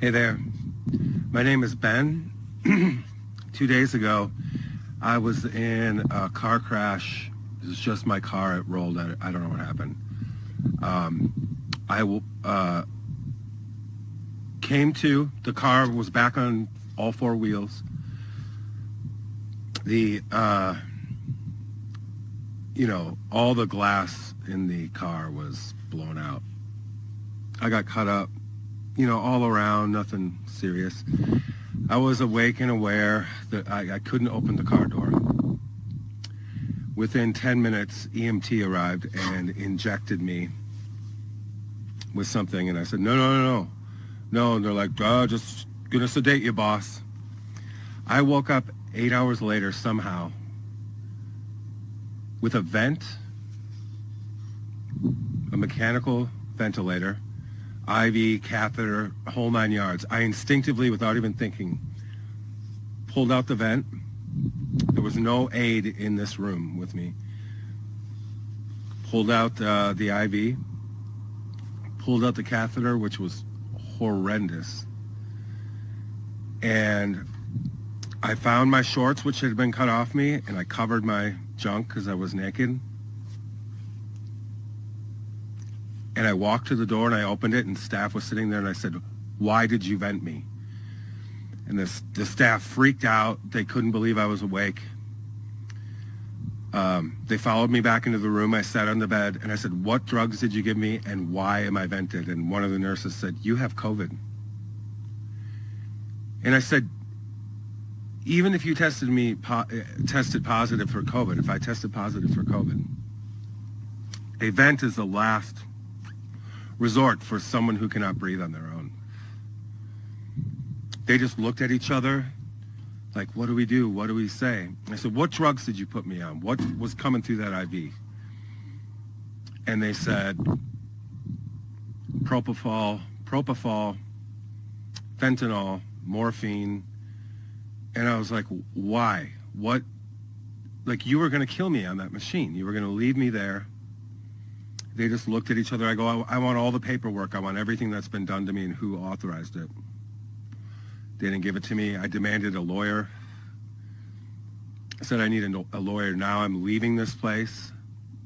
Hey there, my name is Ben. 2 days ago, I was in a car crash. It was just my car. It rolled. I don't know what happened. I came to, the car was back on all four wheels. All the glass in the car was blown out. I got cut up, all around, nothing serious. I was awake and aware that I couldn't open the car door. Within 10 minutes, EMT arrived and injected me with something, and I said, no. And they're like, just gonna sedate you, boss. I woke up 8 hours later somehow with a vent, a mechanical ventilator, IV, catheter, whole 9 yards. I instinctively, without even thinking, pulled out the vent. There was no aide in this room with me. Pulled out the IV, pulled out the catheter, which was horrendous. And I found my shorts, which had been cut off me, and I covered my junk because I was naked. And I walked to the door and I opened it, and staff was sitting there, and I said, "Why did you vent me?" And the staff freaked out. They couldn't believe I was awake. They followed me back into the room. I sat on the bed and I said, "What drugs did you give me and why am I vented?" And one of the nurses said, "You have COVID." And I said, even if you tested positive for COVID, if I tested positive for COVID, a vent is the last resort for someone who cannot breathe on their own. They just looked at each other like, what do we do? What do we say? I said, "What drugs did you put me on? What was coming through that IV?" And they said, propofol, fentanyl, morphine. And I was like, why? What? Like, you were going to kill me on that machine. You were going to leave me there. They just looked at each other. I go, I want all the paperwork. I want everything that's been done to me and who authorized it. They didn't give it to me. I demanded a lawyer. I said I need a lawyer now. I'm leaving this place.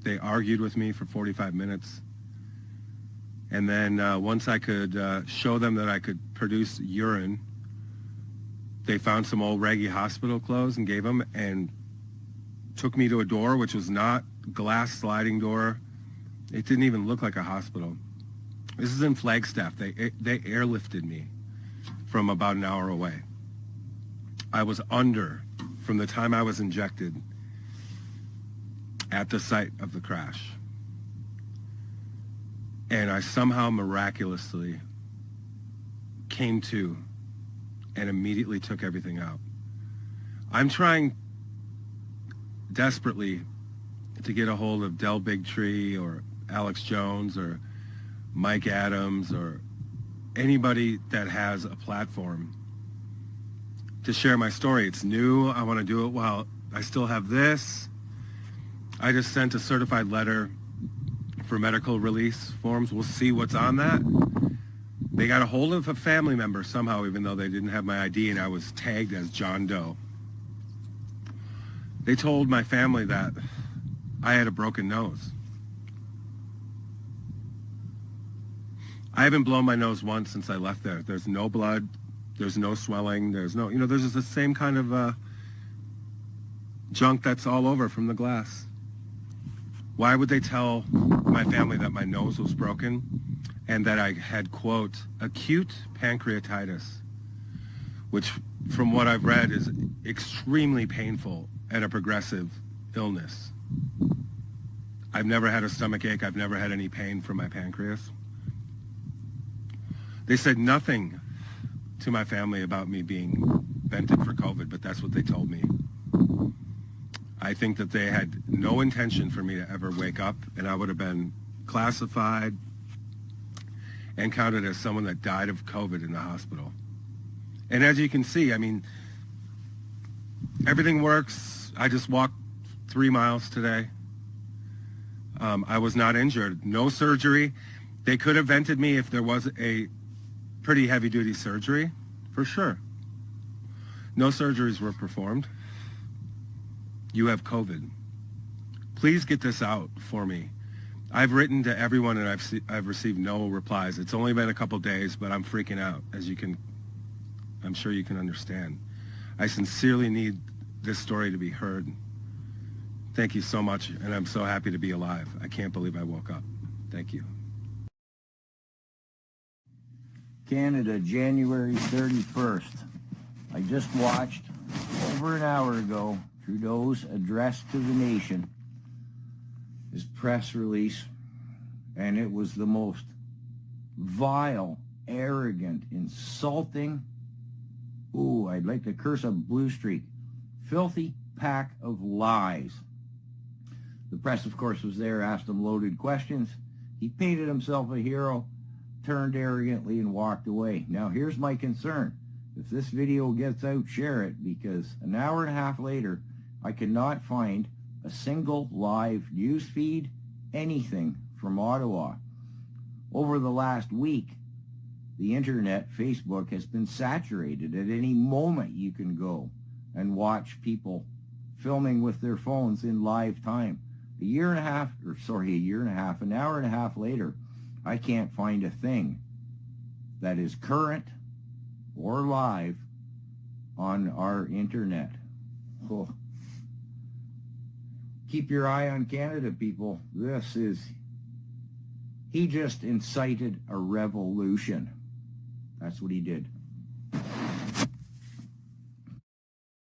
They argued with me for 45 minutes. And then once I could show them that I could produce urine, they found some old raggy hospital clothes and gave them and took me to a door, which was not glass sliding door. It didn't even look like a hospital. This is in Flagstaff. They airlifted me from about an hour away. I was under from the time I was injected at the site of the crash. And I somehow miraculously came to and immediately took everything out. I'm trying desperately to get a hold of Del Bigtree or Alex Jones or Mike Adams or anybody that has a platform to share my story. It's new. I want to do it while I still have this. I just sent a certified letter for medical release forms. We'll see what's on that. They got a hold of a family member somehow, even though they didn't have my ID, and I was tagged as John Doe. They told my family that I had a broken nose. I haven't blown my nose once since I left there. There's no blood. There's no swelling. There's there's just the same kind of junk that's all over from the glass. Why would they tell my family that my nose was broken and that I had, quote, acute pancreatitis, which from what I've read is extremely painful and a progressive illness. I've never had a stomach ache. I've never had any pain from my pancreas. They said nothing to my family about me being vented for COVID, but that's what they told me. I think that they had no intention for me to ever wake up, and I would have been classified and counted as someone that died of COVID in the hospital. And as you can see, I mean, everything works. I just walked 3 miles today. I was not injured. No surgery. They could have vented me if there was pretty heavy-duty surgery, for sure. No surgeries were performed. You have COVID. Please get this out for me. I've written to everyone and I've received no replies. It's only been a couple days, but I'm freaking out, I'm sure you can understand. I sincerely need this story to be heard. Thank you so much, and I'm so happy to be alive. I can't believe I woke up. Thank you. Canada, January 31st. I just watched, over an hour ago, Trudeau's address to the nation, his press release, and it was the most vile, arrogant, insulting, I'd like to curse a blue streak, filthy pack of lies. The press, of course, was there, asked him loaded questions. He painted himself a hero, turned arrogantly, and walked away. Now, here's my concern. If this video gets out, share it, because an hour and a half later, I cannot find a single live news feed, anything from Ottawa. Over the last week, the internet, Facebook, has been saturated. At any moment you can go and watch people filming with their phones in live time. An hour and a half later, I can't find a thing that is current or live on our internet. Oh. Keep your eye on Canada, people. He just incited a revolution. That's what he did.